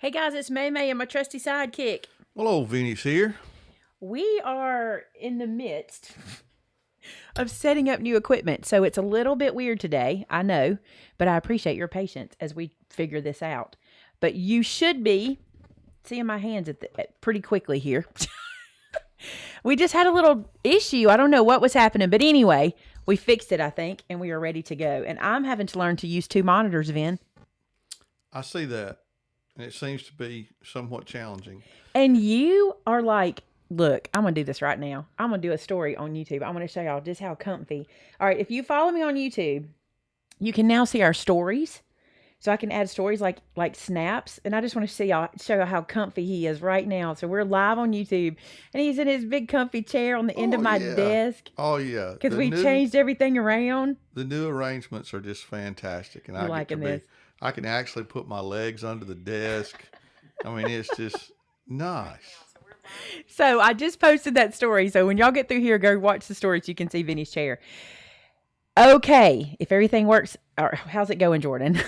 Hey guys, it's Maymay and my trusty sidekick. Hello, Vinny's here. We are in the midst of setting up new equipment, so it's a little bit weird today, I know, but I appreciate your patience as we figure this out. But you should be seeing my hands pretty quickly here. We just had a little issue. I don't know what was happening, but anyway, we fixed it, I think, and we are ready to go. And I'm having to learn to use two monitors, Vin. I see that, and it seems to be somewhat challenging. And you are like, look, I'm going to do this right now. I'm going to do a story on YouTube. I'm going to show y'all just how comfy. All right, if you follow me on YouTube, you can now see our stories. So I can add stories like snaps. And I just want to show y'all how comfy he is right now. So we're live on YouTube. And he's in his big comfy chair on the end of my desk. Oh, yeah. Because we changed everything around. The new arrangements are just fantastic. And I can actually put my legs under the desk. I mean, it's just nice. So I just posted that story. So when y'all get through here, go watch the story so you can see Vinny's chair. Okay. If everything works, how's it going, Jordan?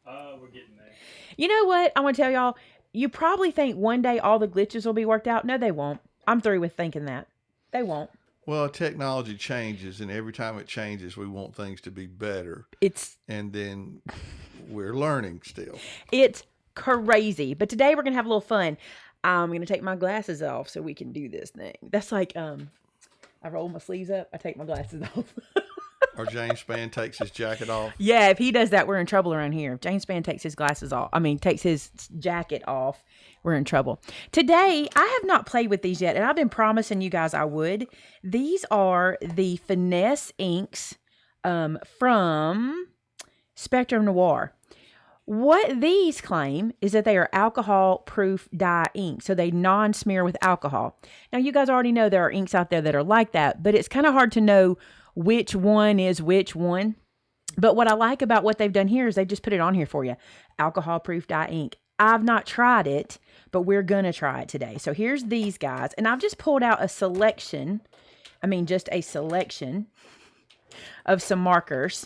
We're getting there. You know what? I want to tell y'all, you probably think one day all the glitches will be worked out. No, they won't. I'm through with thinking that. They won't. Well, technology changes, and every time it changes, we want things to be better. And then we're learning still. It's crazy. But today we're going to have a little fun. I'm going to take my glasses off so we can do this thing. That's like, I roll my sleeves up, I take my glasses off. Or James Spann takes his jacket off. Yeah, if he does that, we're in trouble around here. If James Spann takes his takes his jacket off, we're in trouble. Today, I have not played with these yet, and I've been promising you guys I would. These are the Finesse inks from Spectrum Noir. What these claim is that they are alcohol-proof dye ink, so they non-smear with alcohol. Now, you guys already know there are inks out there that are like that, but it's kind of hard to know which one is which one. But what I like about what they've done here is they just put it on here for you. Alcohol-proof dye ink. I've not tried it, but we're going to try it today. So here's these guys, and I've just pulled out just a selection of some markers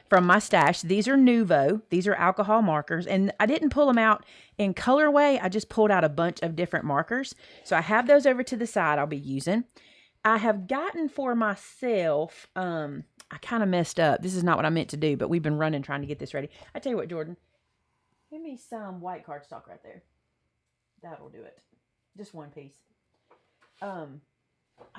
from my stash. These are Nuvo. These are alcohol markers. And I didn't pull them out in colorway. I just pulled out a bunch of different markers. So I have those over to the side I'll be using. I have gotten for myself, I kind of messed up. This is not what I meant to do, but we've been running trying to get this ready. I tell you what, Jordan, give me some white cardstock right there. That'll do it. Just one piece. I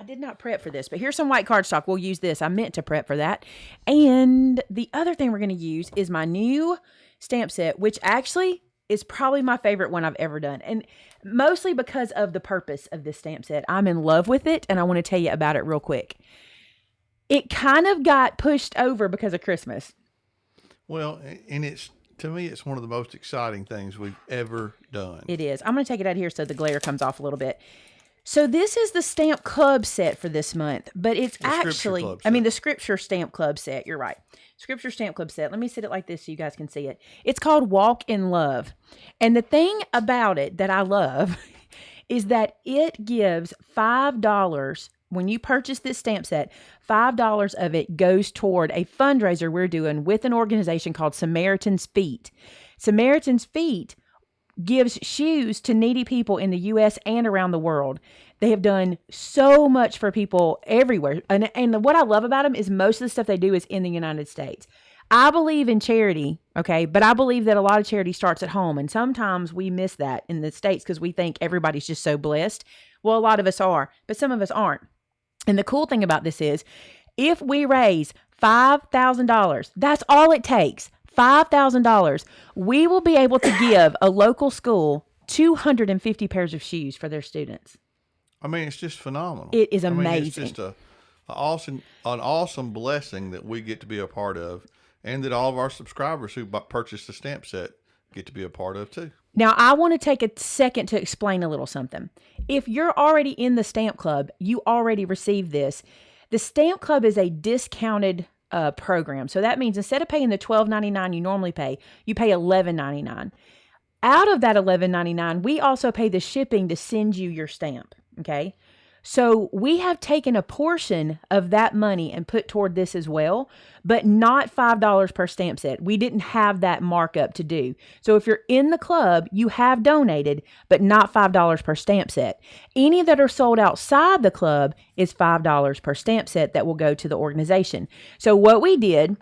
did not prep for this, but here's some white cardstock. We'll use this. I meant to prep for that. And the other thing we're going to use is my new stamp set, which actually is probably my favorite one I've ever done. And mostly because of the purpose of this stamp set. I'm in love with it, and I want to tell you about it real quick. It kind of got pushed over because of Christmas. Well, and to me, it's one of the most exciting things we've ever done. It is. I'm going to take it out of here so the glare comes off a little bit. So this is the Stamp Club set for this month, but it's the Scripture Stamp Club set. You're right. Scripture Stamp Club set. Let me sit it like this so you guys can see it. It's called Walk in Love. And the thing about it that I love is that it gives $5 when you purchase this stamp set. $5 of it goes toward a fundraiser we're doing with an organization called Samaritan's Feet. Samaritan's Feet gives shoes to needy people in the U.S. and around the world. They have done so much for people everywhere. And what I love about them is most of the stuff they do is in the United States. I believe in charity, okay, but I believe that a lot of charity starts at home. And sometimes we miss that in the States because we think everybody's just so blessed. Well, a lot of us are, but some of us aren't. And the cool thing about this is if we raise $5,000, that's all it takes. $5,000, we will be able to give a local school 250 pairs of shoes for their students. I mean, it's just phenomenal. It is amazing. It's just an awesome blessing that we get to be a part of, and that all of our subscribers who purchase the stamp set get to be a part of too. Now, I want to take a second to explain a little something. If you're already in the Stamp Club, you already received this. The Stamp Club is a discounted program. So that means instead of paying the $12.99 you normally pay, you pay $11.99. Out of that $11.99, we also pay the shipping to send you your stamp. Okay. So we have taken a portion of that money and put toward this as well, but not $5 per stamp set. We didn't have that markup to do. So if you're in the club, you have donated, but not $5 per stamp set. Any that are sold outside the club is $5 per stamp set that will go to the organization. So what we did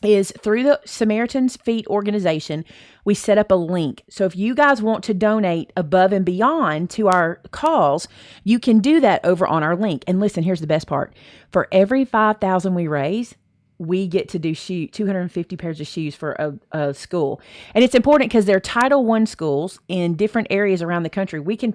is through the Samaritan's Feet organization, we set up a link. So if you guys want to donate above and beyond to our cause, you can do that over on our link. And listen, here's the best part. For every 5,000 we raise, we get to do 250 pairs of shoes for a school. And it's important because they're Title I schools in different areas around the country. We could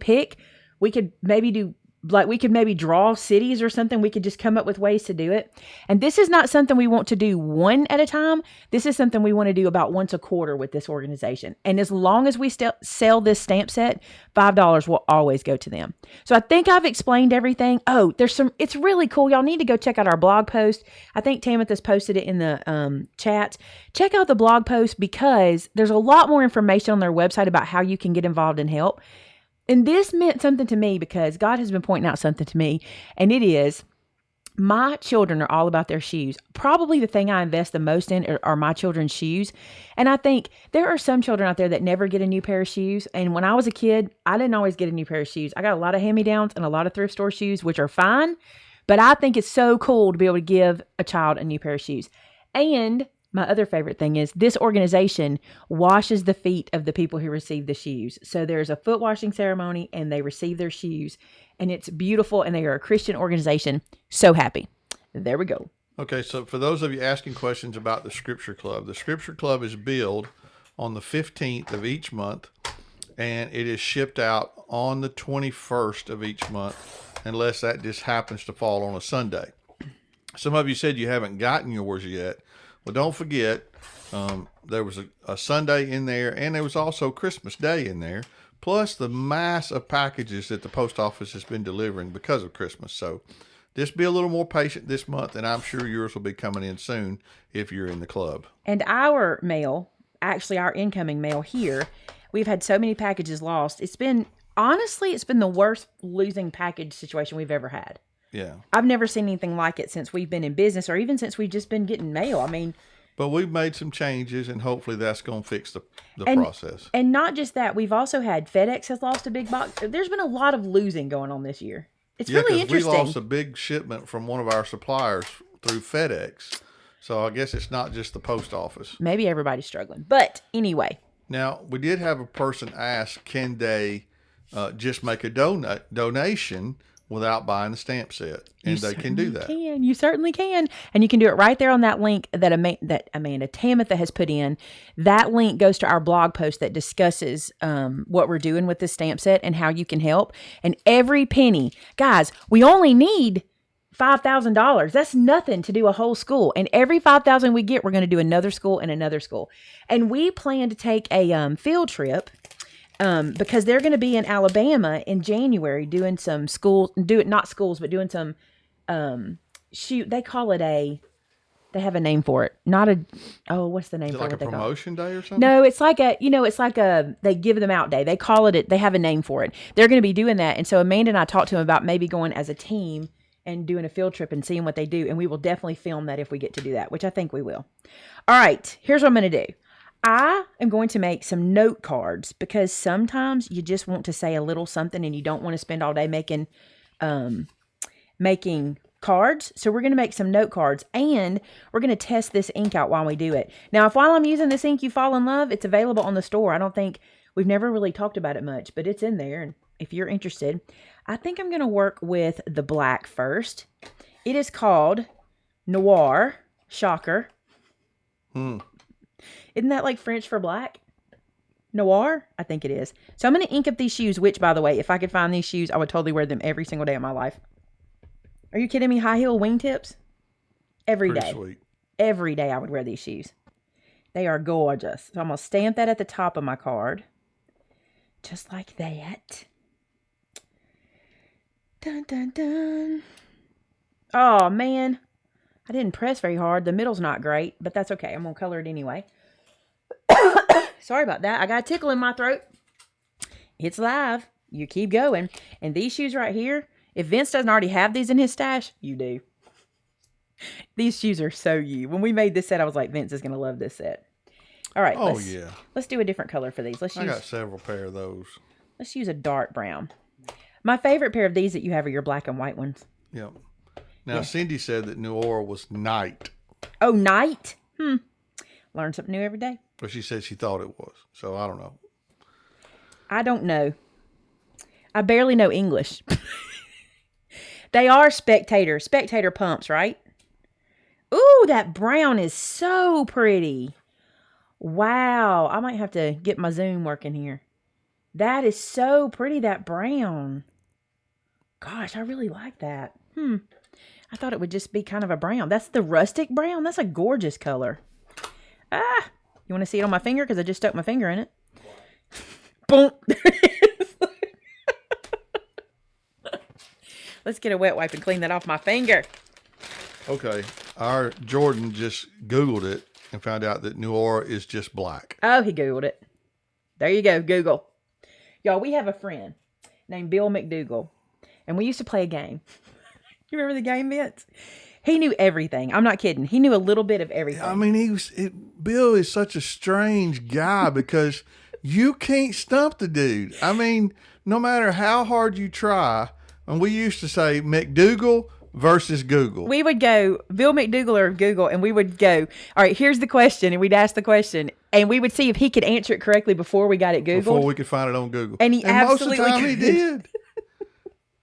maybe draw cities or something. We could just come up with ways to do it. And this is not something we want to do one at a time. This is something we want to do about once a quarter with this organization. And as long as we sell this stamp set, $5 will always go to them. So I think I've explained everything. Oh, it's really cool. Y'all need to go check out our blog post. I think Tamitha's posted it in the chats. Check out the blog post because there's a lot more information on their website about how you can get involved and help. And this meant something to me because God has been pointing out something to me, and it is my children are all about their shoes. Probably the thing I invest the most in are my children's shoes. And I think there are some children out there that never get a new pair of shoes. And when I was a kid, I didn't always get a new pair of shoes. I got a lot of hand-me-downs and a lot of thrift store shoes, which are fine. But I think it's so cool to be able to give a child a new pair of shoes. And my other favorite thing is this organization washes the feet of the people who receive the shoes. So there's a foot washing ceremony and they receive their shoes and it's beautiful and they are a Christian organization. So happy. There we go. Okay. So for those of you asking questions about the Scripture Club is billed on the 15th of each month and it is shipped out on the 21st of each month unless that just happens to fall on a Sunday. Some of you said you haven't gotten yours yet. Well, don't forget, there was a Sunday in there, and there was also Christmas Day in there, plus the mass of packages that the post office has been delivering because of Christmas. So just be a little more patient this month, and I'm sure yours will be coming in soon if you're in the club. And our mail, actually our incoming mail here, we've had so many packages lost. It's been the worst losing package situation we've ever had. Yeah. I've never seen anything like it since we've been in business or even since we've just been getting mail. I mean, but we've made some changes and hopefully that's going to fix the process. And not just that, we've also had FedEx has lost a big box. There's been a lot of losing going on this year. It's really interesting. We lost a big shipment from one of our suppliers through FedEx. So I guess it's not just the post office. Maybe everybody's struggling. But anyway. Now, we did have a person ask, can they just make a donation without buying the stamp set, and they can do that. You certainly can, and you can do it right there on that link that Amanda Tamitha has put in. That link goes to our blog post that discusses what we're doing with this stamp set and how you can help. And every penny, guys, we only need $5,000. That's nothing to do a whole school. And every $5,000 we get, we're going to do another school and another school. And we plan to take a field trip. Because they're going to be in Alabama in January doing some doing some, they call it they have a name for it. What's the name for it? Like a promotion day or something? No, it's like they give them out day. They call it, they have a name for it. They're going to be doing that. And so Amanda and I talked to them about maybe going as a team and doing a field trip and seeing what they do. And we will definitely film that if we get to do that, which I think we will. All right, here's what I'm going to do. I am going to make some note cards because sometimes you just want to say a little something and you don't want to spend all day making cards. So we're going to make some note cards and we're going to test this ink out while we do it. Now, while I'm using this ink you fall in love, it's available on the store. We've never really talked about it much, but it's in there. And if you're interested, I think I'm going to work with the black first. It is called Noir. Shocker. Isn't that like French for black? Noir? I think it is. So I'm going to ink up these shoes, which, by the way, if I could find these shoes, I would totally wear them every single day of my life. Are you kidding me? High heel wingtips? Every day. Sweet. Every day I would wear these shoes. They are gorgeous. So I'm going to stamp that at the top of my card. Just like that. Dun, dun, dun. Oh, man. I didn't press very hard. The middle's not great, but that's okay. I'm going to color it anyway. Sorry about that. I got a tickle in my throat. It's live. You keep going. And these shoes right here, If Vince doesn't already have these in his stash, you do. These shoes are so you. When we made this set, I was like, Vince is going to love this set. All right. Oh, yeah. Let's do a different color for these. I got several pair of those. Let's use a dark brown. My favorite pair of these that you have are your black and white ones. Yep. Now, Cindy said that Noir was night. Oh, night? Learn something new every day. But she said she thought it was. So, I don't know. I don't know. I barely know English. They are spectator pumps, right? Ooh, that brown is so pretty. Wow. I might have to get my zoom working here. That is so pretty, that brown. Gosh, I really like that. I thought it would just be kind of a brown. That's the rustic brown. That's a gorgeous color. Ah, you want to see it on my finger? Because I just stuck my finger in it. Boom. Let's get a wet wipe and clean that off my finger. Okay. Our Jordan just Googled it and found out that Noir is just black. Oh, he Googled it. There you go, Google. Y'all, we have a friend named Bill McDougal, and we used to play a game. You remember the game, Vince? He knew everything. I'm not kidding. He knew a little bit of everything. I mean, Bill is such a strange guy because you can't stump the dude. I mean, no matter how hard you try, and we used to say McDougal versus Google. We would go, Bill McDougal or Google, and we would go, all right, here's the question, and we'd ask the question, and we would see if he could answer it correctly before we got it Googled. Before we could find it on Google. And he absolutely most of the time could. he did.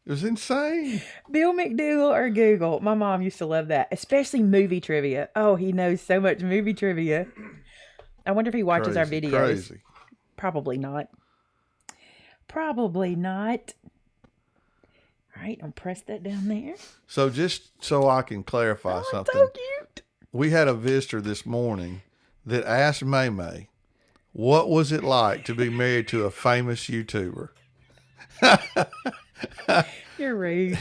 It was insane. Bill McDougal or Google. My mom used to love that, especially movie trivia. Oh, he knows so much movie trivia. I wonder if he watches our videos. Crazy. Probably not. Probably not. All right, I'll press that down there. So just so I can clarify something. So cute. We had a visitor this morning that asked Maymay, what was it like to be married to a famous YouTuber? You're rude.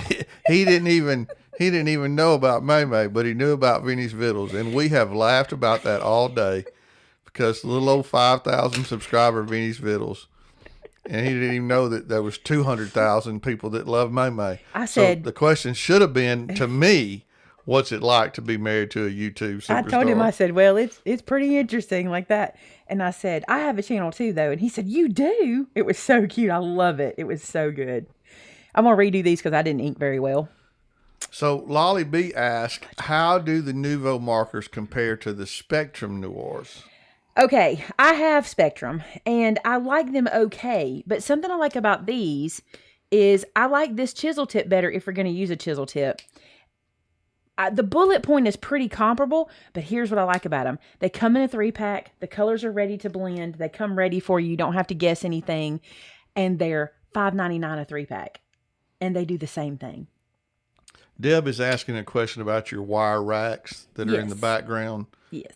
He didn't even know about Maymay, but he knew about Vinny's Vittles, and we have laughed about that all day because the little old 5,000 subscriber Vinny's Vittles, and he didn't even know that there was 200,000 people that love Maymay. I said, so the question should have been to me, what's it like to be married to a YouTube superstar? I told him, I said, well, it's pretty interesting like that. And I said, I have a channel too, though. And he said, you do? It was so cute. I love it. It was so good. I'm going to redo these because I didn't ink very well. So Lolly B asked, how do the Nouveau markers compare to the Spectrum Noirs? Okay, I have Spectrum, and I like them okay. But something I like about these is I like this chisel tip better if we're going to use a chisel tip. The bullet point is pretty comparable, but here's what I like about them. They come in a 3-pack. The colors are ready to blend. They come ready for you. You don't have to guess anything. And they're $5.99 a 3-pack. And they do the same thing. Deb is asking a question about your wire racks that are in the background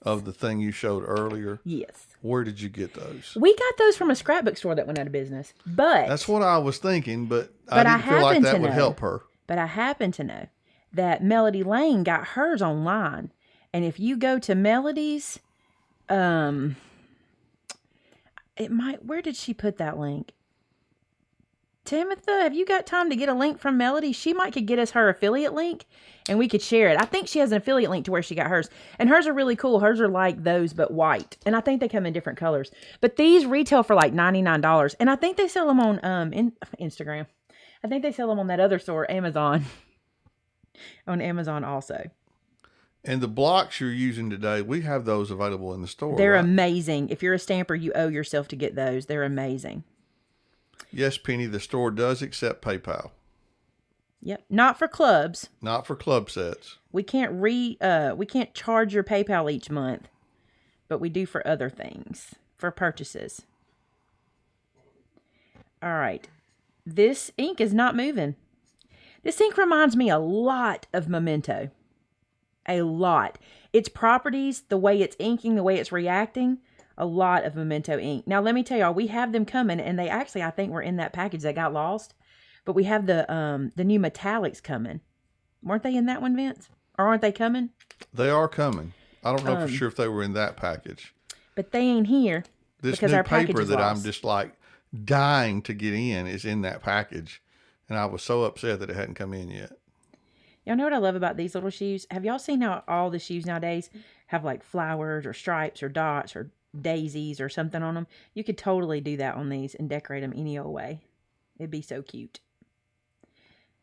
of the thing you showed earlier. Yes. Where did you get those? We got those from a scrapbook store that went out of business. But that's what I was thinking, but I didn't feel like that would help her. But I happen to know that Melody Lane got hers online. And if you go to Melody's, it might, where did she put that link? Timothy, have you got time to get a link from Melody? She might could get us her affiliate link and we could share it. I think she has an affiliate link to where she got hers. And hers are really cool. Hers are like those, but white. And I think they come in different colors. But these retail for like $99. And I think they sell them on Instagram. I think they sell them on that other store, Amazon. On Amazon also. And the blocks you're using today, we have those available in the store. They're amazing. If you're a stamper, you owe yourself to get those. They're amazing. Yes, Penny, the store does accept PayPal. Yep. Not for clubs. Not for club sets. We can't charge your PayPal each month, but we do for other things, for purchases. All right. This ink is not moving. This ink reminds me a lot of Memento. A lot. Its properties, the way it's inking, the way it's reacting, a lot of Memento ink. Now, let me tell y'all, we have them coming, and they actually, I think, were in that package that got lost. But we have the new metallics coming. Weren't they in that one, Vince? Or aren't they coming? They are coming. I don't know for sure if they were in that package. But they ain't here. This because new our package paper is that lost. I'm just like dying to get in is in that package. and I was so upset that it hadn't come in yet. Y'all know what I love about these little shoes? Have y'all seen how all the shoes nowadays have like flowers or stripes or dots or daisies or something on them? You could totally do that on these and decorate them any old way. It'd be so cute.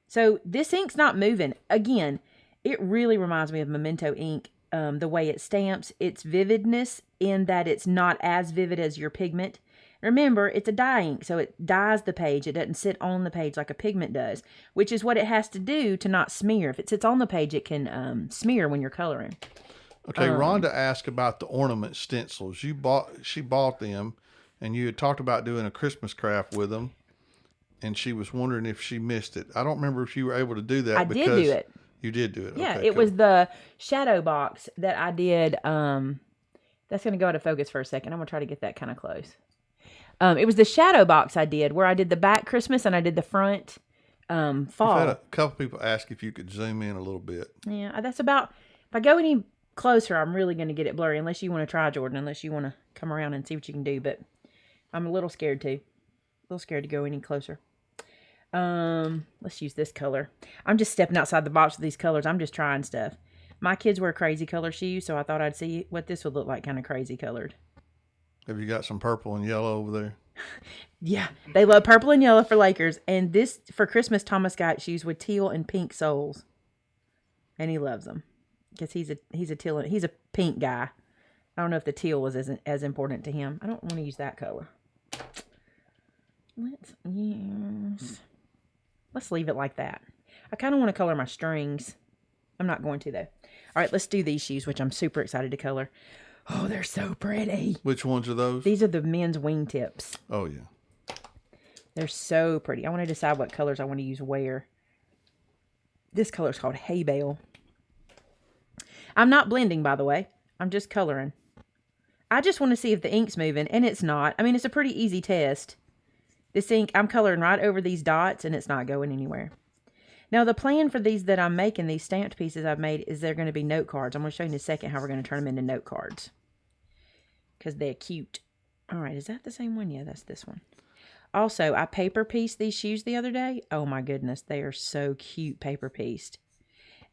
So this ink's not moving. Again, it really reminds me of Memento ink. The way it stamps, its vividness in that it's not as vivid as your pigment. Remember, it's a dye ink, so it dyes the page. It doesn't sit on the page like a pigment does, which is what it has to do to not smear. If it sits on the page, it can smear when you're coloring. Okay, Rhonda asked about the ornament stencils. She bought them, and you had talked about doing a Christmas craft with them, and she was wondering if she missed it. I don't remember if you were able to do that. I did do it. You did do it. Yeah, okay, it cool. was the shadow box that I did. That's going to go out of focus for a second. I'm going to try to get that kind of close. It was the shadow box I did where I did the back Christmas and I did the front fall. You've had a couple people ask if you could zoom in a little bit. Yeah, that's about, if I go any closer, I'm really going to get it blurry unless you want to try, Jordan, unless you want to come around and see what you can do. But I'm a little scared too. A little scared to go any closer. Let's use this color. I'm just stepping outside the box with these colors. I'm just trying stuff. My kids wear crazy color shoes, so I thought I'd see what this would look like kind of crazy colored. Have you got some purple and yellow over there? Yeah, they love purple and yellow for Lakers. And this, for Christmas, Thomas got shoes with teal and pink soles. And he loves them. Because he's a pink guy. I don't know if the teal was as important to him. I don't want to use that color. Let's leave it like that. I kind of want to color my strings. I'm not going to, though. All right, let's do these shoes, which I'm super excited to color. Oh, they're so pretty. Which ones are those? These are the men's wingtips. Oh, yeah. They're so pretty. I want to decide what colors I want to use where. This color is called Hay Bale. I'm not blending, by the way. I'm just coloring. I just want to see if the ink's moving, and it's not. I mean, it's a pretty easy test. This ink, I'm coloring right over these dots, and it's not going anywhere. Now, the plan for these that I'm making, these stamped pieces I've made, is they're going to be note cards. I'm going to show you in a second how we're going to turn them into note cards. Because they're cute. All right, is that the same one? Yeah, that's this one. Also, I paper pieced these shoes the other day. Oh, my goodness. They are so cute paper pieced.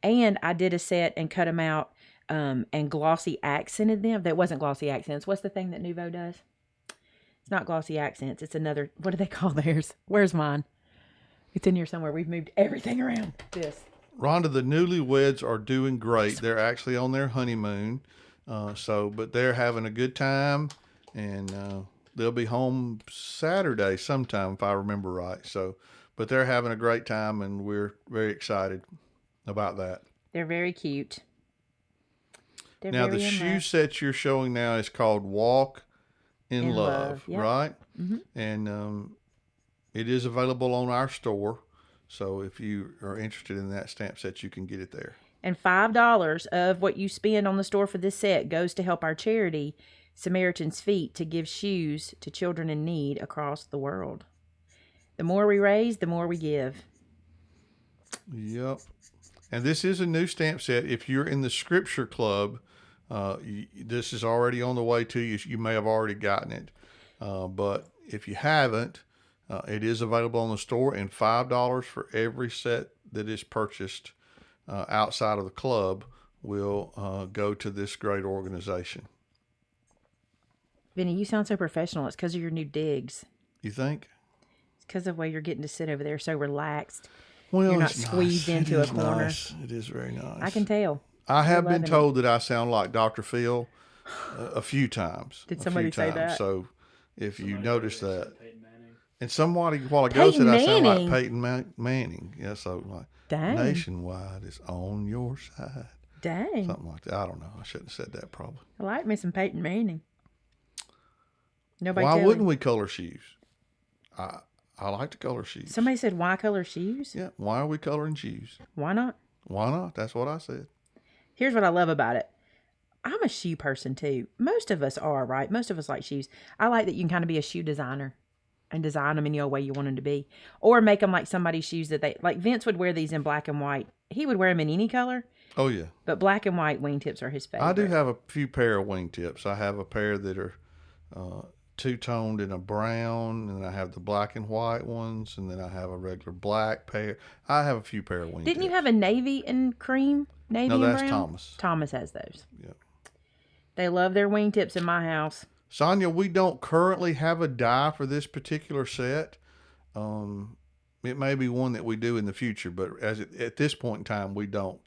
And I did a set and cut them out and glossy accented them. That wasn't glossy accents. What's the thing that Nouveau does? It's not glossy accents. It's another, what do they call theirs? Where's mine? It's in here somewhere. We've moved everything around. This. Rhonda, the newlyweds are doing great. They're actually on their honeymoon. But they're having a good time, and they'll be home Saturday sometime, if I remember right. But they're having a great time, and we're very excited about that. They're very cute. Now, the shoe set you're showing now is called Walk in Love, yep. right? Mm-hmm. And it is available on our store. So if you are interested in that stamp set, you can get it there. And $5 of what you spend on the store for this set goes to help our charity, Samaritan's Feet, to give shoes to children in need across the world. The more we raise, the more we give. Yep. And this is a new stamp set. If you're in the Scripture Club, this is already on the way to you. You may have already gotten it. But if you haven't, it is available on the store, and $5 for every set that is purchased outside of the club will go to this great organization. Vinny, you sound so professional. It's because of your new digs. You think? It's because of the way you're getting to sit over there so relaxed. Well, you're not squeezed into a corner. Nice. It is very nice. I can tell. I have been told that I sound like Dr. Phil a few times. Did somebody say that? So if you notice that. And somebody a while ago said I sound like Peyton Manning. Yeah, so like, dang. Nationwide is on your side. Dang. Something like that. I don't know. I shouldn't have said that probably. I like me some Peyton Manning. Why wouldn't we color shoes? I like to color shoes. Somebody said, why color shoes? Yeah, why are we coloring shoes? Why not? Why not? That's what I said. Here's what I love about it. I'm a shoe person too. Most of us are, right? Most of us like shoes. I like that you can kind of be a shoe designer and design them any old way you want them to be. Or make them like somebody's shoes that they... Like Vince would wear these in black and white. He would wear them in any color. Oh, yeah. But black and white wingtips are his favorite. I do have a few pair of wingtips. I have a pair that are two-toned in a brown, and then I have the black and white ones, and then I have a regular black pair. I have a few pair of wingtips. Didn't you have a navy and cream? Navy No, and that's brown? Thomas. Thomas has those. Yeah. They love their wingtips in my house. Sonia, we don't currently have a die for this particular set. It may be one that we do in the future, but at this point in time, we don't.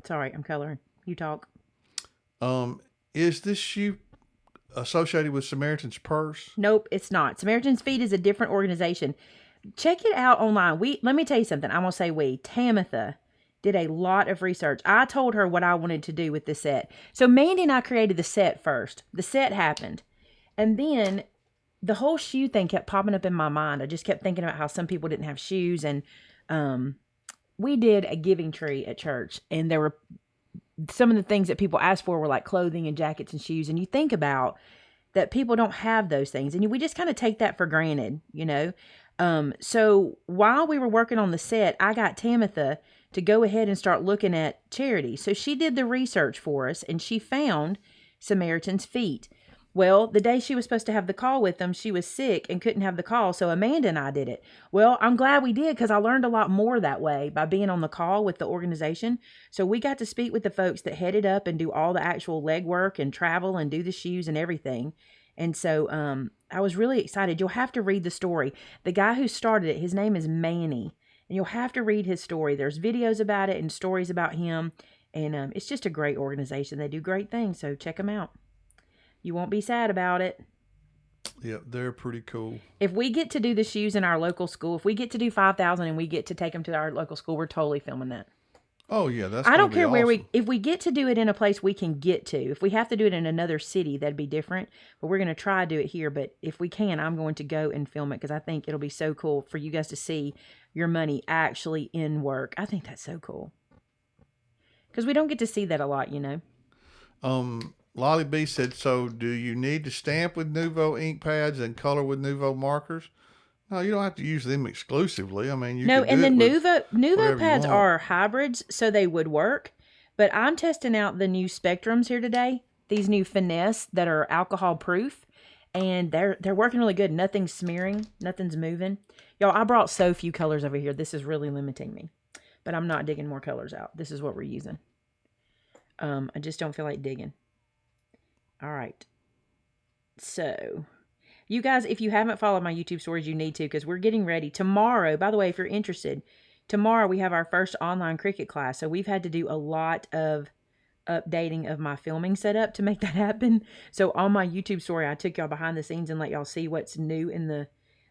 Sorry, I'm coloring. You talk. Is this shoe associated with Samaritan's Purse? Nope, it's not. Samaritan's Feet is a different organization. Check it out online. Let me tell you something. I'm going to say we. Tamitha did a lot of research. I told her what I wanted to do with this set. So Mandy and I created the set first. The set happened. And then the whole shoe thing kept popping up in my mind. I just kept thinking about how some people didn't have shoes. And we did a giving tree at church. And there were some of the things that people asked for were like clothing and jackets and shoes. And you think about that people don't have those things. And we just kind of take that for granted, you know. So while we were working on the set, I got Tamitha to go ahead and start looking at charity. So she did the research for us and she found Samaritan's Feet. Well, the day she was supposed to have the call with them, she was sick and couldn't have the call. So Amanda and I did it. Well, I'm glad we did because I learned a lot more that way by being on the call with the organization. So we got to speak with the folks that headed up and do all the actual legwork and travel and do the shoes and everything. And so I was really excited. You'll have to read the story. The guy who started it, his name is Manny. And you'll have to read his story. There's videos about it and stories about him. And it's just a great organization. They do great things. So check them out. You won't be sad about it. Yeah, they're pretty cool. If we get to do the shoes in our local school, if we get to do 5,000 and we get to take them to our local school, we're totally filming that. Oh, yeah. That's I don't care awesome. where if we get to do it in a place we can get to. If we have to do it in another city, that'd be different. But we're going to try to do it here. But if we can, I'm going to go and film it because I think it'll be so cool for you guys to see your money actually in work. I think that's so cool. Because we don't get to see that a lot, you know. Lolly B said, so do you need to stamp with Nuvo ink pads and color with Nuvo markers? No, you don't have to use them exclusively. I mean, you no, can and do the Nuvo pads want. are hybrids, so they would work. But I'm testing out the new Spectrums here today. These new Finesse that are alcohol proof, and they're working really good. Nothing's smearing, nothing's moving. Y'all, I brought so few colors over here. This is really limiting me, but I'm not digging more colors out. This is what we're using. I just don't feel like digging. All right. So, you guys, if you haven't followed my YouTube stories, you need to because we're getting ready. Tomorrow, by the way, if you're interested, tomorrow we have our first online Cricut class. So, we've had to do a lot of updating of my filming setup to make that happen. So, on my YouTube story, I took y'all behind the scenes and let y'all see what's new in the...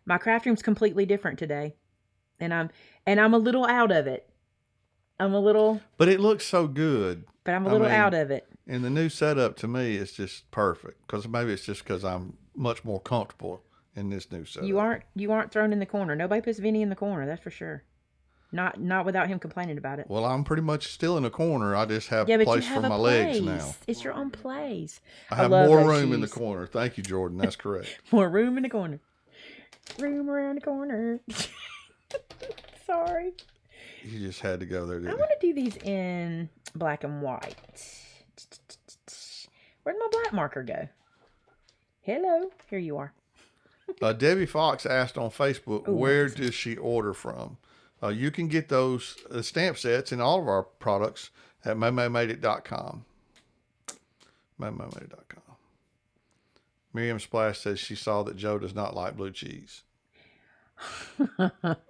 My craft room's completely different today. And I'm a little out of it. But it looks so good. But I'm a little out of it. And the new setup to me is just perfect because maybe it's just because I'm much more comfortable in this new setup. You aren't thrown in the corner. Nobody puts Vinny in the corner, that's for sure. Not without him complaining about it. Well, I'm pretty much still in the corner. I just have a place for my legs now. It's your own place. I have more room in the corner. Thank you, Jordan. That's correct. More room in the corner. Room around the corner. Sorry. You just had to go there, didn't I want to do these in black and white. Where'd my black marker go? Hello. Here you are. Debbie Fox asked on Facebook, where does she order from? You can get those stamp sets in all of our products at MaymayMadeIt.com. MaymayMadeIt.com. Miriam Splash says she saw that Joe does not like blue cheese.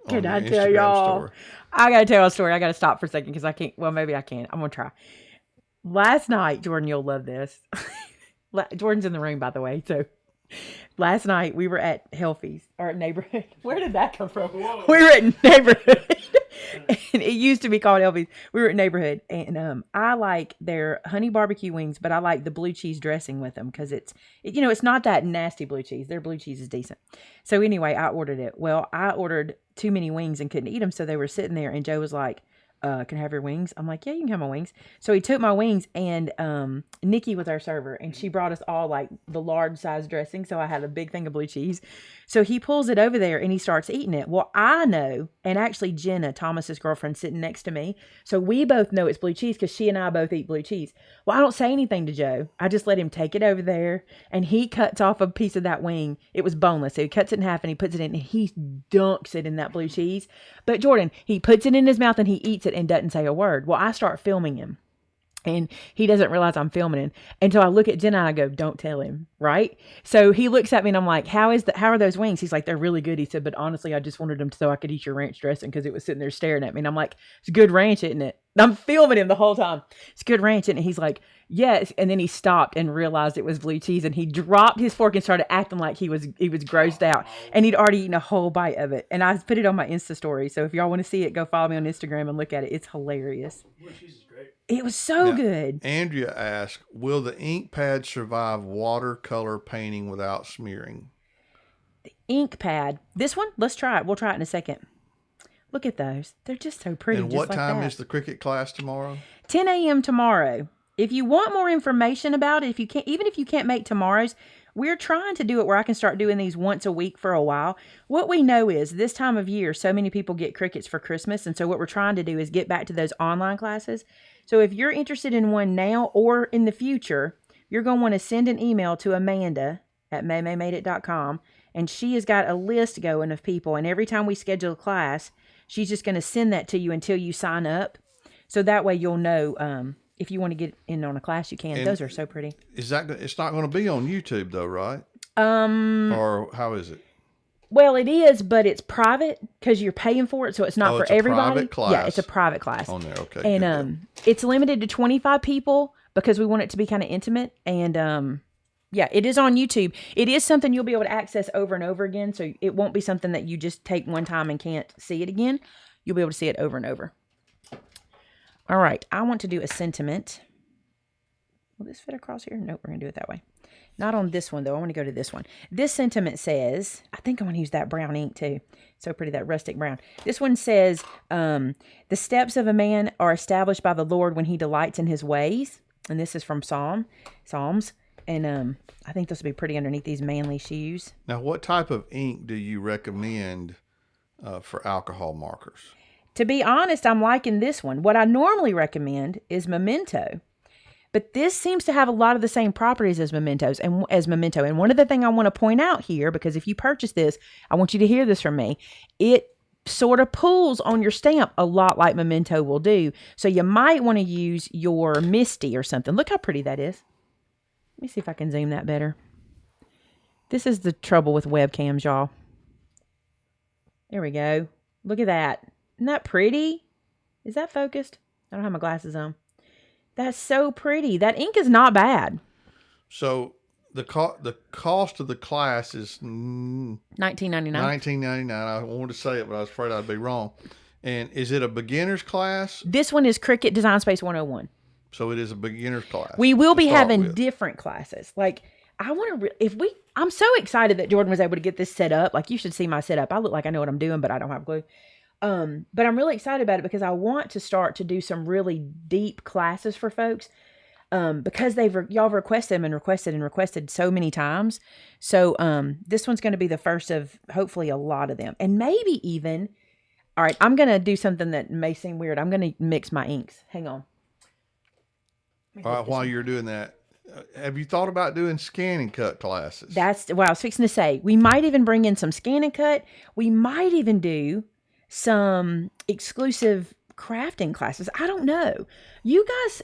Can I tell y'all? I got to tell a story. I got to stop for a second because I can't. Well, maybe I can. I'm going to try. Last night, Jordan, you'll love this. Jordan's in the room, by the way. So last night we were at Healthy's, or Neighborhood. Where did that come from? Whoa. We were at Neighborhood. And it used to be called Healthy's. We were at Neighborhood. And I like their honey barbecue wings, but I like the blue cheese dressing with them because it's not that nasty blue cheese. Their blue cheese is decent. So anyway, I ordered it. Well, I ordered too many wings and couldn't eat them. So they were sitting there and Joe was like, can I have your wings? I'm like, yeah, you can have my wings. So he took my wings, and Nikki was our server, and she brought us all like the large size dressing. So I had a big thing of blue cheese. So he pulls it over there and he starts eating it. Well, I know, and actually Jenna, Thomas's girlfriend, sitting next to me. So we both know it's blue cheese because she and I both eat blue cheese. Well, I don't say anything to Joe. I just let him take it over there, and he cuts off a piece of that wing. It was boneless. So he cuts it in half and he puts it in, and he dunks it in that blue cheese. But Jordan, he puts it in his mouth and he eats it and doesn't say a word. Well, I start filming him. And he doesn't realize I'm filming him. And so I look at Jenna and I go, don't tell him, right? So he looks at me and I'm like, how are those wings? He's like, they're really good. He said, but honestly, I just wanted them so I could eat your ranch dressing because it was sitting there staring at me. And I'm like, it's good ranch, isn't it? And I'm filming him the whole time. It's good ranch, isn't it? He's like, yes. And then he stopped and realized it was blue cheese. And he dropped his fork and started acting like he was grossed out. And he'd already eaten a whole bite of it. And I put it on my Insta story. So if y'all want to see it, go follow me on Instagram and look at it. It's hilarious. Blue cheese is great. It was so good. Andrea asked, will the ink pad survive watercolor painting without smearing? The ink pad. This one, let's try it. We'll try it in a second. Look at those. They're just so pretty. And just what like time that. is the Cricut class tomorrow? 10 a.m. tomorrow. If you want more information about it, even if you can't make tomorrow's, we're trying to do it where I can start doing these once a week for a while. What we know is this time of year, so many people get Cricuts for Christmas. And so what we're trying to do is get back to those online classes. So if you're interested in one now or in the future, you're going to want to send an email to Amanda at maymaymadeit.com. And she has got a list going of people. And every time we schedule a class, she's just going to send that to you until you sign up. So that way you'll know if you want to get in on a class, you can. And those are so pretty. It's not going to be on YouTube though, right? Or how is it? Well, it is, but it's private because you're paying for it, so it's not for it's a everybody. private class. Yeah, it's a private class On there, okay. and it's limited to 25 people because we want it to be kind of intimate. And yeah, it is on YouTube. It is something you'll be able to access over and over again, so it won't be something that you just take one time and can't see it again. You'll be able to see it over and over. All right, I want to do a sentiment. Will this fit across here? Nope, we're going to do it that way. Not on this one, though. I want to go to this one. This sentiment says, I think I want to use that brown ink, too. So pretty, that rustic brown. This one says, the steps of a man are established by the Lord when he delights in his ways. And this is from Psalms. And I think this will be pretty underneath these manly shoes. Now, what type of ink do you recommend for alcohol markers? To be honest, I'm liking this one. What I normally recommend is Memento. But this seems to have a lot of the same properties as Memento. And one of the things I want to point out here, because if you purchase this, I want you to hear this from me. It sort of pulls on your stamp a lot like Memento will do. So you might want to use your Misty or something. Look how pretty that is. Let me see if I can zoom that better. This is the trouble with webcams, y'all. There we go. Look at that. Isn't that pretty? Is that focused? I don't have my glasses on. That's so pretty. That ink is not bad. So the cost of the class is $19.99. $19.99. I wanted to say it, but I was afraid I'd be wrong. And is it a beginner's class? This one is Cricut Design Space 101. So it is a beginner's class. We will be having different classes. Like I want to, I'm so excited that Jordan was able to get this set up. Like you should see my setup. I look like I know what I'm doing, but I don't have a clue. But I'm really excited about it because I want to start to do some really deep classes for folks. Because y'all have requested them and requested so many times. So, this one's going to be the first of hopefully a lot of them. And maybe even, all right, I'm going to do something that may seem weird. I'm going to mix my inks. Hang on. All right, while you're doing that, have you thought about doing scan and cut classes? That's what I was fixing to say. We might even bring in some scan and cut. We might even do some exclusive crafting classes. I don't know. You guys,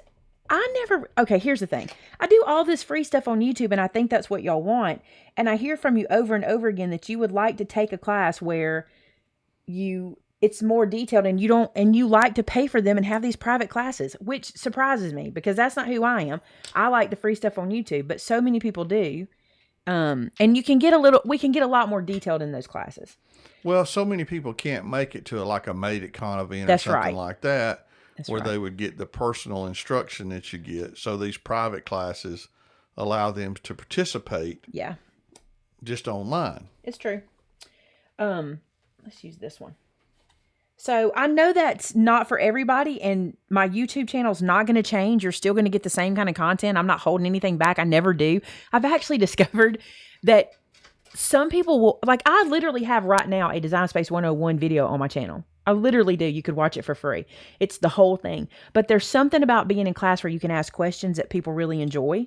okay, here's the thing. I do all this free stuff on YouTube and I think that's what y'all want. And I hear from you over and over again that you would like to take a class where it's more detailed and you like to pay for them and have these private classes, which surprises me because that's not who I am. I like the free stuff on YouTube, but so many people do. And we can get a lot more detailed in those classes. Well, so many people can't make it to a Made It Con event That's or something right. like that, That's where right. they would get the personal instruction that you get. So these private classes allow them to participate. Yeah, just online. it's true. Let's use this one. So I know that's not for everybody, and my YouTube channel is not going to change. You're still going to get the same kind of content. I'm not holding anything back. I never do. I've actually discovered that some people will, like, I literally have right now a Design Space 101 video on my channel. I literally do. You could watch it for free. It's the whole thing. But there's something about being in class where you can ask questions that people really enjoy.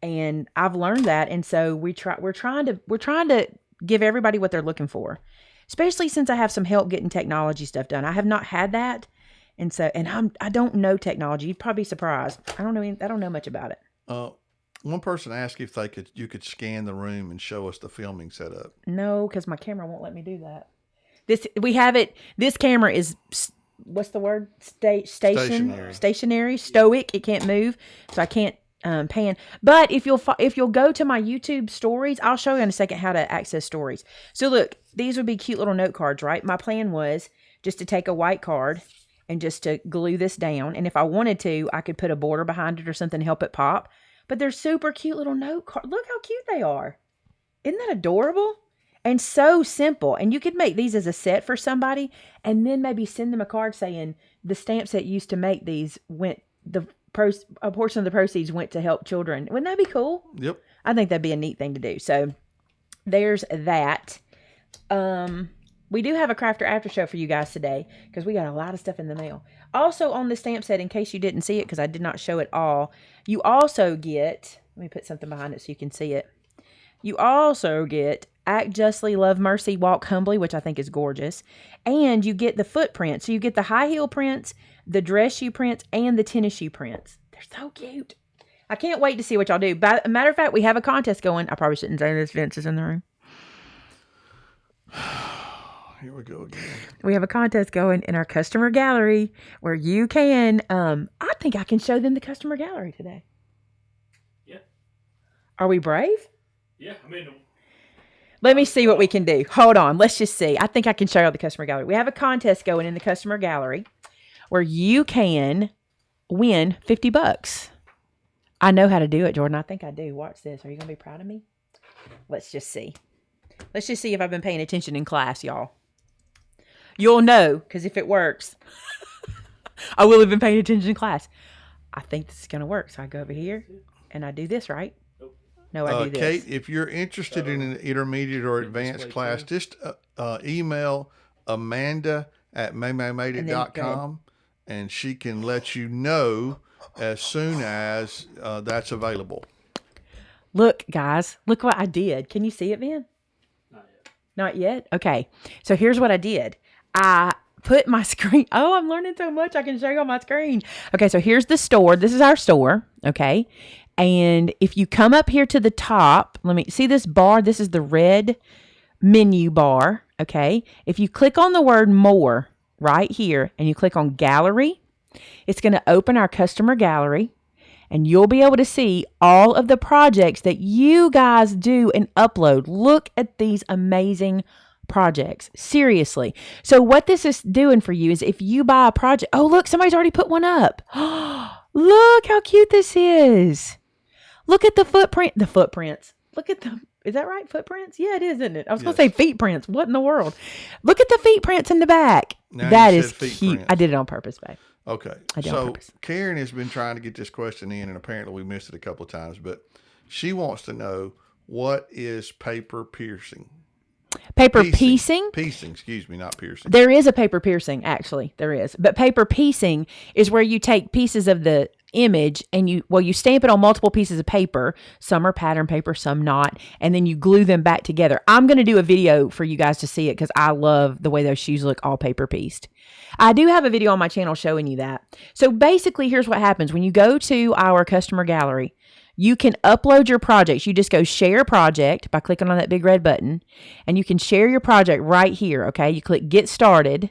And I've learned that. And so we're trying to give everybody what they're looking for. Especially since I have some help getting technology stuff done. I have not had that. And so, I don't know technology. You'd probably be surprised. I don't know much about it. One person asked if you could scan the room and show us the filming setup. No, because my camera won't let me do that. This camera is, what's the word? Stationary, stoic. It can't move. So I can't pan. But if you'll go to my YouTube stories, I'll show you in a second how to access stories. So look, these would be cute little note cards, right? My plan was just to take a white card and just to glue this down. And if I wanted to, I could put a border behind it or something to help it pop. But they're super cute little note cards. Look how cute they are. Isn't that adorable? And so simple. And you could make these as a set for somebody and then maybe send them a card saying the stamp set used to make these a portion of the proceeds went to help children. Wouldn't that be cool? Yep. I think that'd be a neat thing to do. So there's that. We do have a crafter after show for you guys today because we got a lot of stuff in the mail. Also on the stamp set, in case you didn't see it because I did not show it all, you also get, let me put something behind it so you can see it. You also get Act Justly, Love Mercy, Walk Humbly, which I think is gorgeous. And you get the footprints. So you get the high heel prints, the dress shoe prints, and the tennis shoe prints. They're so cute. I can't wait to see what y'all do. By a matter of fact, we have a contest going. I probably shouldn't say this. Vince is in the room. Here we go again. We have a contest going in our customer gallery where you can, I think I can show them the customer gallery today. Yeah. Are we brave? Yeah, I mean, let me see what we can do. Hold on. Let's just see. I think I can show you the customer gallery. We have a contest going in the customer gallery where you can win $50. I know how to do it, Jordan. I think I do. Watch this. Are you going to be proud of me? Let's just see. Let's just see if I've been paying attention in class, y'all. You'll know, because if it works, I will have been paying attention in class. I think this is going to work. So I go over here and I do this, right? No, I do this. Kate, if you're interested in an intermediate or advanced class, just email Amanda@maymaymadeit.com and she can let you know as soon as that's available. Look, guys, look what I did. Can you see it, Ben? not yet. Not yet? Okay. So here's what I did. I put my screen. Oh, I'm learning so much. I can show you on my screen. Okay. So here's the store. This is our store. Okay. And if you come up here to the top, let me see this bar. This is the red menu bar. Okay. If you click on the word more right here and you click on gallery, it's going to open our customer gallery. And you'll be able to see all of the projects that you guys do and upload. Look at these amazing projects. Seriously. So what this is doing for you is if you buy a project, oh, look, somebody's already put one up. Look how cute this is. Look at the footprints. Look at them. Is that right? Footprints? Yeah, it is, isn't it? I was going to say feet prints. What in the world? Look at the feet prints in the back. Now that is cute. Prints. I did it on purpose, babe. Okay. So Karen has been trying to get this question in, and apparently we missed it a couple of times, but she wants to know, what is paper piercing? Paper piecing? Piecing, excuse me, not piercing. There is a paper piercing, actually. There is. But paper piecing is where you take pieces of the image and you stamp it on multiple pieces of paper. Some are pattern paper, some not. And then you glue them back together. I'm going to do a video for you guys to see it because I love the way those shoes look all paper pieced. I do have a video on my channel showing you that. So basically, here's what happens. When you go to our customer gallery, you can upload your projects. You just go share project by clicking on that big red button, and you can share your project right here, okay? You click get started,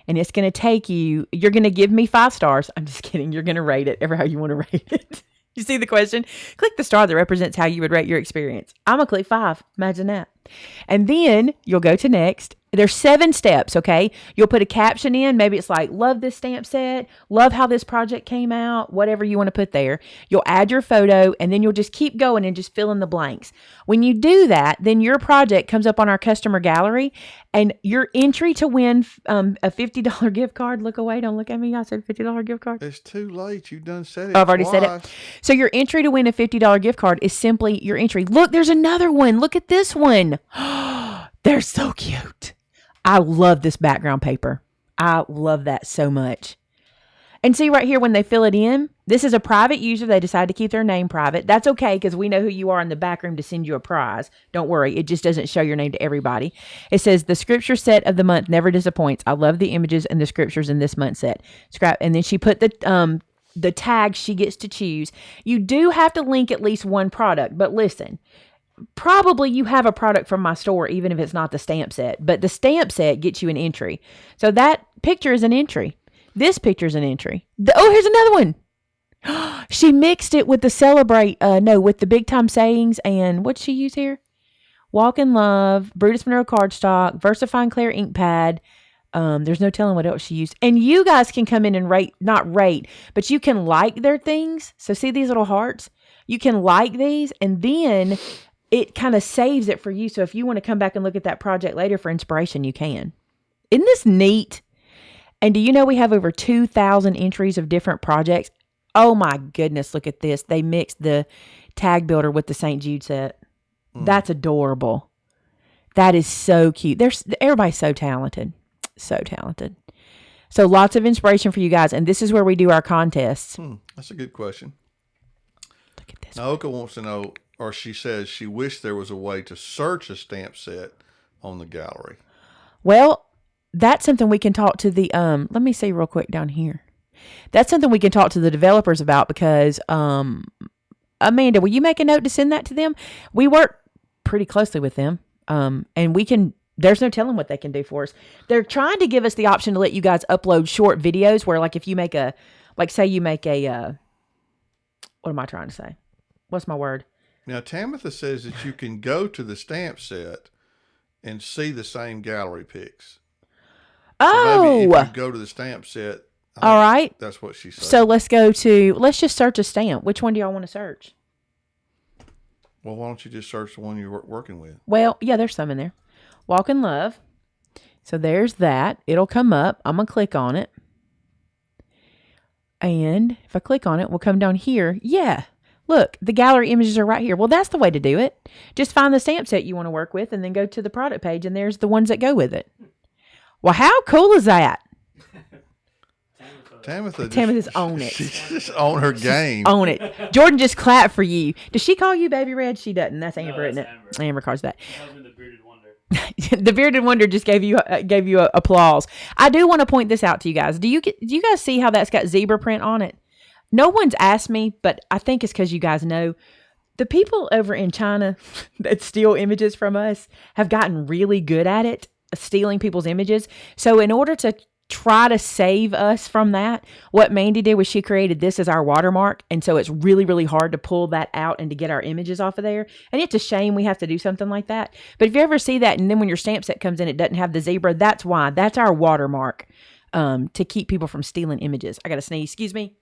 and it's going to take you, you're going to give me 5 stars. I'm just kidding. You're going to rate it ever how you want to rate it. You see the question? Click the star that represents how you would rate your experience. I'm going to click 5. Imagine that. And then you'll go to next. There's 7 steps, okay? You'll put a caption in. Maybe it's like, love this stamp set, love how this project came out, whatever you want to put there. You'll add your photo, and then you'll just keep going and just fill in the blanks. When you do that, then your project comes up on our customer gallery, and your entry to win a $50 gift card. Look away, don't look at me. I said $50 gift card. It's too late. You've done said it. I've already said it. So your entry to win a $50 gift card is simply your entry. Look, there's another one. Look at this one. They're so cute. I love this background paper. I love that so much. And see right here, when they fill it in, this is a private user. They decide to keep their name private. That's okay, because we know who you are in the back room to send you a prize. Don't worry. It just doesn't show your name to everybody. It says, the scripture set of the month never disappoints. I love the images and the scriptures in this month's set. Scrap. And then she put the tag she gets to choose. You do have to link at least one product, but listen, probably you have a product from my store, even if it's not the stamp set, but the stamp set gets you an entry. So that picture is an entry. This picture is an entry. Here's another one. She mixed it with the with the big time sayings. And what'd she use here? Walk in Love, Brutus Monroe cardstock, VersaFine Claire ink pad. There's no telling what else she used. And you guys can come in and not rate, but you can like their things. So see these little hearts? You can like these, and then it kind of saves it for you. So if you want to come back and look at that project later for inspiration, you can. Isn't this neat? And do you know we have over 2,000 entries of different projects? Oh my goodness, look at this. They mixed the tag builder with the St. Jude set. That's adorable. That is so cute. Everybody's so talented. So talented. So lots of inspiration for you guys. And this is where we do our contests. That's a good question. Look at this. Naoka wants to know, or she says she wished there was a way to search a stamp set on the gallery. Well, that's something we can talk to the, let me see real quick down here. That's something we can talk to the developers about, because, Amanda, will you make a note to send that to them? We work pretty closely with them. And there's no telling what they can do for us. They're trying to give us the option to let you guys upload short videos where, like, if you make say you make a, what am I trying to say? What's my word? Now, Tamitha says that you can go to the stamp set and see the same gallery pics. So maybe if you go to the stamp set. All right. That's what she said. So let's just search a stamp. Which one do y'all want to search? Well, why don't you just search the one you're working with? Well, yeah, there's some in there. Walk in Love. So there's that. It'll come up. I'm going to click on it. And if I click on it, we'll come down here. Yeah. Look, the gallery images are right here. Well, that's the way to do it. Just find the stamp set you want to work with and then go to the product page, and there's the ones that go with it. Well, how cool is that? Tamitha's own it. She's just on her game. Own it. Jordan just clapped for you. Does she call you Baby Red? She doesn't. That's Amber, isn't it? Amber calls that. The Bearded Wonder. The Bearded Wonder just gave you applause. I do want to point this out to you guys. Do you guys see how that's got zebra print on it? No one's asked me, but I think it's because you guys know the people over in China that steal images from us have gotten really good at it, stealing people's images. So in order to try to save us from that, what Mandy did was she created this as our watermark, and so it's really, really hard to pull that out and to get our images off of there. And it's a shame we have to do something like that. But if you ever see that, and then when your stamp set comes in, it doesn't have the zebra, that's why. That's our watermark, to keep people from stealing images. I got to sneeze. Excuse me.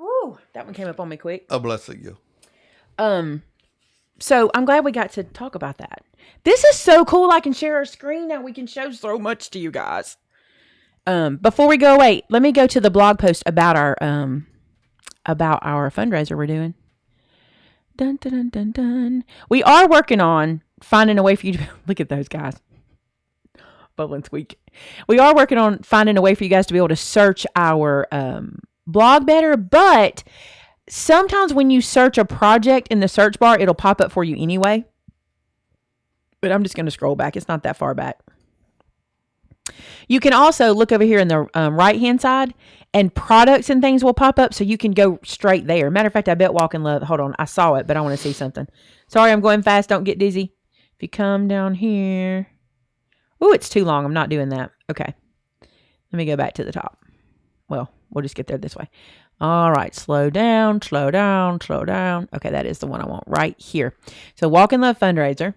Ooh, that one came up on me quick. Oh, bless you. So I'm glad we got to talk about that. This is so cool. I can share our screen now. We can show so much to you guys. Before we go away, let me go to the blog post about our fundraiser we're doing. Dun, dun, dun, dun, dun. We are working on finding a way for you to look at those guys. Bubbling squeak. We are working on finding a way for you guys to be able to search our blog better, but sometimes when you search a project in the search bar, it'll pop up for you anyway. But I'm just going to scroll back. It's not that far back. You can also look over here in the right-hand side, and products and things will pop up, so you can go straight there. Matter of fact, I bet Walk in Love. Hold on. I saw it, but I want to see something. Sorry, I'm going fast. Don't get dizzy. If you come down here. Ooh, it's too long. I'm not doing that. Okay. Let me go back to the top. Well, we'll just get there this way. All right, slow down, slow down, slow down. Okay, that is the one I want right here. So Walk in Love Fundraiser.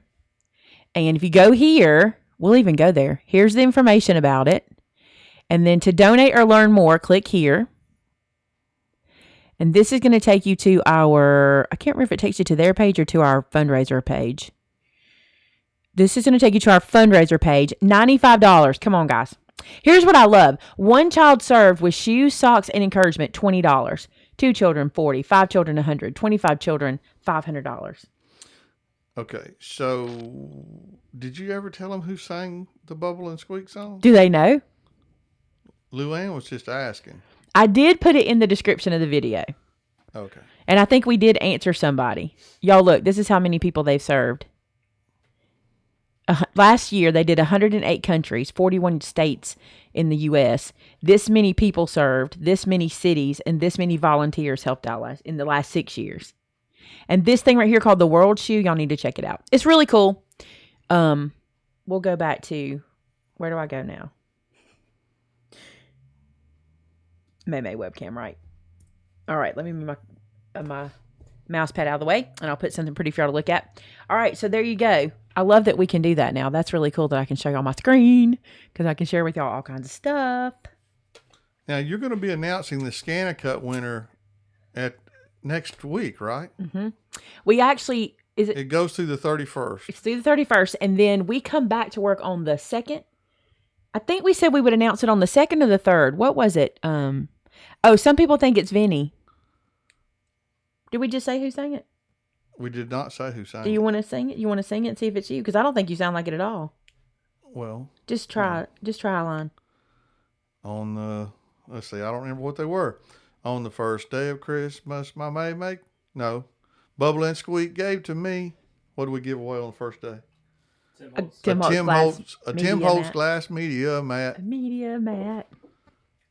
And if you go here, we'll even go there. Here's the information about it. And then to donate or learn more, click here. And this is going to take you to our, I can't remember if it takes you to their page or to our fundraiser page. This is going to take you to our fundraiser page. $95. Come on, guys. Here's what I love. One child served with shoes, socks, and encouragement, $20. 2 children, $40. 5 children, $100. 25 children, $500. Okay, so did you ever tell them who sang the Bubble and Squeak song? Do they know? Luann was just asking. I did put it in the description of the video. Okay. And I think we did answer somebody. Y'all look, this is how many people they've served. Last year, they did 108 countries, 41 states in the U.S. This many people served, this many cities, and this many volunteers helped out in the last 6 years. And this thing right here called the World Shoe, y'all need to check it out. It's really cool. We'll go back to, where do I go now? Maymay webcam, right? All right, let me move my mouse pad out of the way, and I'll put something pretty for y'all to look at. All right, so there you go. I love that we can do that now. That's really cool that I can show y'all my screen because I can share with y'all all kinds of stuff. Now, you're going to be announcing the Scan-A-Cut winner at next week, right? Mm-hmm. We actually... It goes through the 31st. It's through the 31st, and then we come back to work on the 2nd. I think we said we would announce it on the 2nd or the 3rd. What was it? Some people think it's Vinny. Did we just say who sang it? We did not say who sang it. Do you want to sing it? You want to sing it and see if it's you? Because I don't think you sound like it at all. Well. Just try it. Just try a line. On the, let's see, I don't remember what they were. On the first day of Christmas, my Maymay, no, Bubble and Squeak gave to me. What did we give away on the first day? A Tim Holtz glass media mat. A media mat.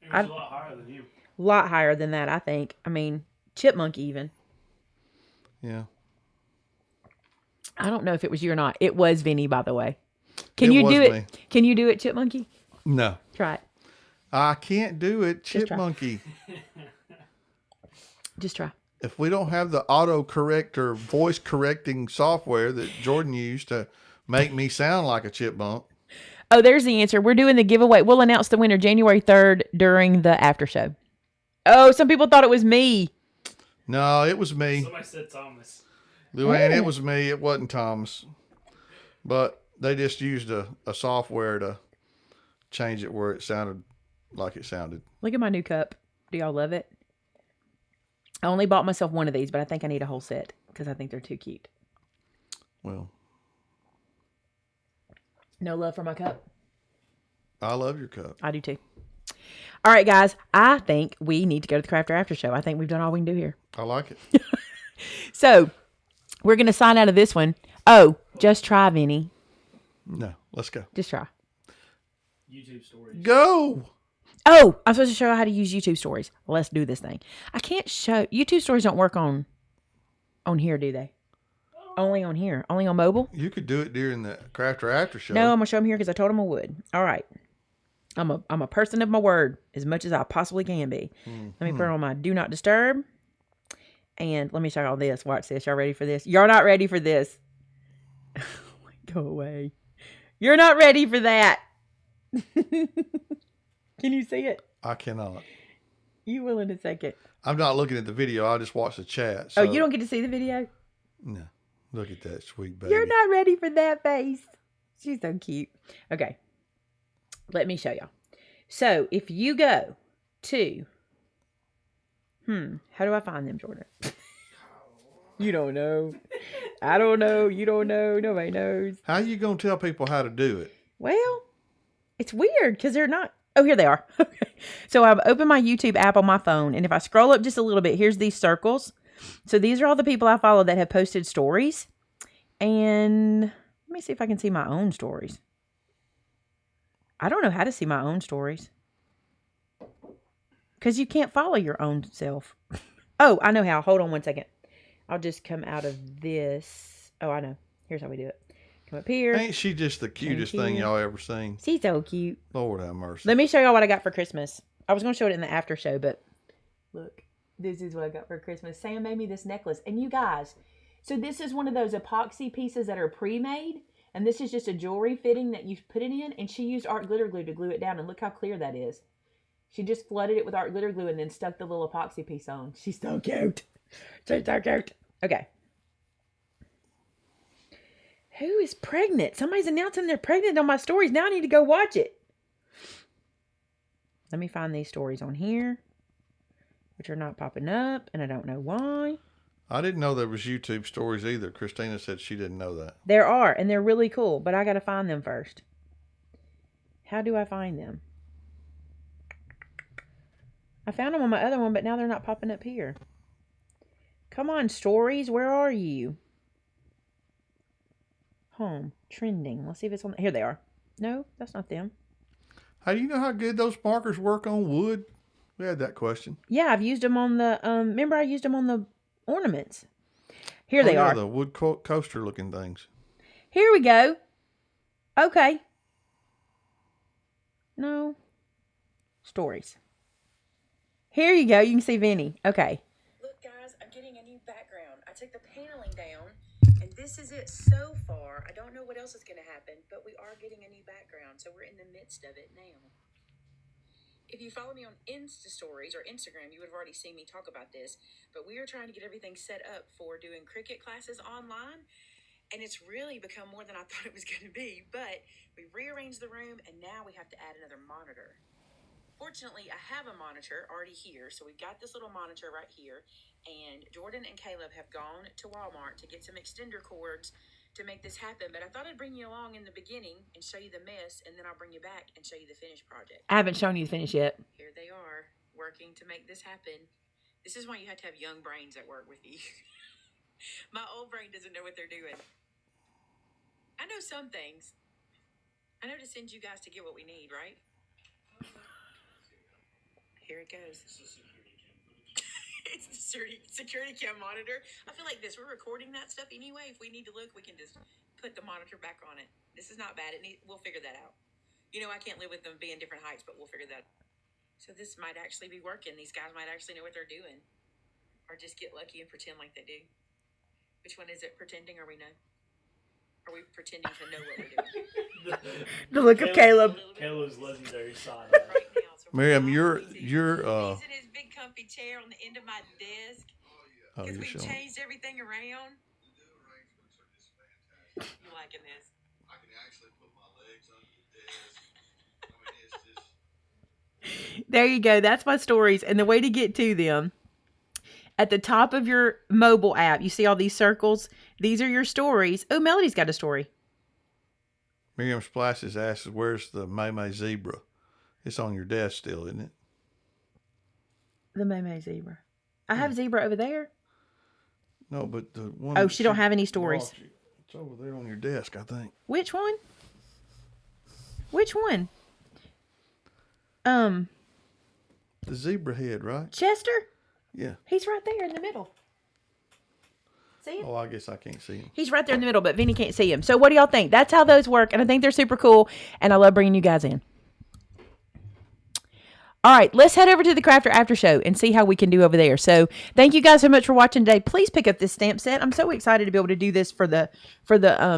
It was a lot higher than you. A lot higher than that, I think. I mean, chipmunk even. Yeah. I don't know if it was you or not. It was Vinny, by the way. Can you do it? Can you do it, Chipmunky? No. Try it. I can't do it, Chipmunky. Just try. If we don't have the auto-corrector voice correcting software that Jordan used to make me sound like a chipmunk. Oh, there's the answer. We're doing the giveaway. We'll announce the winner January 3rd during the after show. Oh, some people thought it was me. No, it was me. Somebody said Thomas. Luann, it was me. It wasn't Thomas. But they just used a software to change it where it sounded like it sounded. Look at my new cup. Do y'all love it? I only bought myself one of these, but I think I need a whole set because I think they're too cute. Well. No love for my cup? I love your cup. I do too. All right, guys. I think we need to go to the Crafter After Show. I think we've done all we can do here. I like it. So, we're going to sign out of this one. Oh, just try, Vinny. No, let's go. Just try. YouTube stories. Go! Oh, I'm supposed to show you how to use YouTube stories. Let's do this thing. I can't show... YouTube stories don't work on here, do they? Only on here. Only on mobile? You could do it during the Crafter After Show. No, I'm going to show them here because I told them I would. All right. I'm a person of my word as much as I possibly can be. Let me put on my Do Not Disturb. And let me show you all this. Watch this. Y'all ready for this? You're not ready for this. Go away. You're not ready for that. Can you see it? I cannot. You will in a second. I'm not looking at the video. I just watch the chat. So. Oh, you don't get to see the video? No. Look at that sweet baby. You're not ready for that face. She's so cute. Okay. Let me show y'all. So, if you go to... how do I find them, Jordan? You don't know. I don't know. You don't know. Nobody knows. How are you going to tell people how to do it? Well, it's weird because they're not... Oh, here they are. Okay. So I've opened my YouTube app on my phone, and if I scroll up just a little bit, here's these circles. So these are all the people I follow that have posted stories. And let me see if I can see my own stories. I don't know how to see my own stories. Because you can't follow your own self. Oh, I know how. Hold on one second. I'll just come out of this. Oh, I know. Here's how we do it. Come up here. Ain't she just the cutest thing y'all ever seen? She's so cute. Lord have mercy. Let me show y'all what I got for Christmas. I was going to show it in the after show, but look. This is what I got for Christmas. Sam made me this necklace. And you guys, so this is one of those epoxy pieces that are pre-made. And this is just a jewelry fitting that you put it in. And she used art glitter glue to glue it down. And look how clear that is. She just flooded it with art glitter glue and then stuck the little epoxy piece on. She's so cute. She's so cute. Okay. Who is pregnant? Somebody's announcing they're pregnant on my stories. Now I need to go watch it. Let me find these stories on here, which are not popping up, and I don't know why. I didn't know there was YouTube stories either. Christina said she didn't know that. There are, and they're really cool, but I got to find them first. How do I find them? I found them on my other one, but now they're not popping up here. Come on, stories. Where are you? Home. Trending. Let's see if it's on. Here they are. No, that's not them. How do you know how good those markers work on wood? We had that question. Yeah, I've used them on the, remember I used them on the ornaments. Here they are. The wood coaster looking things. Here we go. Okay. No. Stories. Here you go. You can see Vinny. Okay. Look, guys, I'm getting a new background. I took the paneling down, and this is it so far. I don't know what else is going to happen, but we are getting a new background, so we're in the midst of it now. If you follow me on Insta Stories or Instagram, you would have already seen me talk about this, but we are trying to get everything set up for doing Cricut classes online, and it's really become more than I thought it was going to be, but we rearranged the room, and now we have to add another monitor. Fortunately, I have a monitor already here, so we've got this little monitor right here, and Jordan and Caleb have gone to Walmart to get some extender cords to make this happen, but I thought I'd bring you along in the beginning and show you the mess, and then I'll bring you back and show you the finished project. I haven't shown you the finish yet. Here they are, working to make this happen. This is why you have to have young brains that work with you. My old brain doesn't know what they're doing. I know some things. I know to send you guys to get what we need, right? Here it goes. It's the security cam monitor. I feel like this. We're recording that stuff anyway. If we need to look, we can just put the monitor back on it. This is not bad. We'll figure that out. You know, I can't live with them being different heights, but we'll figure that out. So this might actually be working. These guys might actually know what they're doing. Or just get lucky and pretend like they do. Which one is it? Pretending or we know? Are we pretending to know what we're doing? The look of Caleb. Caleb's legendary side. Right now. So Miriam, you're he's in his big comfy chair on the end of my desk. Because we've changed everything around. You liking this? I can actually put my legs under the desk. I mean, it's just... There you go. That's my stories. And the way to get to them, at the top of your mobile app, you see all these circles. These are your stories. Oh, Melody's got a story. Miriam Splashes asks, where's the Maymay zebra? It's on your desk still, isn't it? The Maymay zebra. I have zebra over there. No, but the one... Oh, she don't have any stories. It's over there on your desk, I think. Which one? Which one? The zebra head, right? Chester? Yeah. He's right there in the middle. See him? Oh, I guess I can't see him. He's right there in the middle, but Vinny can't see him. So what do y'all think? That's how those work, and I think they're super cool, and I love bringing you guys in. All right, let's head over to the Crafter After Show and see how we can do over there. So thank you guys so much for watching today. Please pick up this stamp set. I'm so excited to be able to do this for the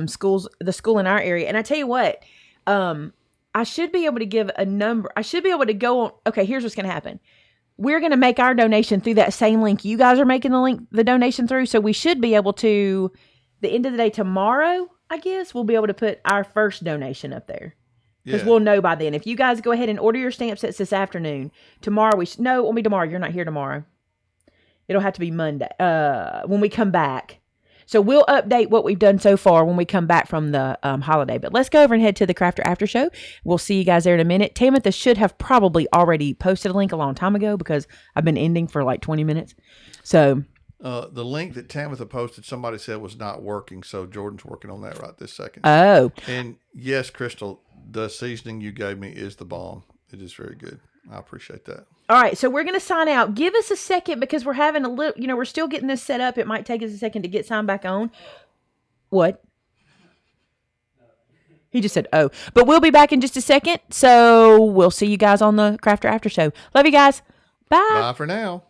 schools, the school in our area. And I tell you what, I should be able to give a number. I should be able to go on. Okay, here's what's going to happen. We're going to make our donation through that same link you guys are making the donation through. So we should be able to, the end of the day tomorrow, I guess, we'll be able to put our first donation up there. Because we'll know by then. If you guys go ahead and order your stamp sets this afternoon, tomorrow no, it won't be tomorrow. You're not here tomorrow. It'll have to be Monday when we come back. So we'll update what we've done so far when we come back from the holiday. But let's go over and head to the Crafter After Show. We'll see you guys there in a minute. Tamitha should have probably already posted a link a long time ago because I've been ending for like 20 minutes. So the link that Tamitha posted, somebody said was not working. So Jordan's working on that right this second. Oh. And yes, Crystal, the seasoning you gave me is the bomb. It is very good. I appreciate that. All right, so we're going to sign out. Give us a second because we're having a little, we're still getting this set up. It might take us a second to get signed back on. What? He just said, oh. But we'll be back in just a second. So we'll see you guys on the Crafter After Show. Love you guys. Bye. Bye for now.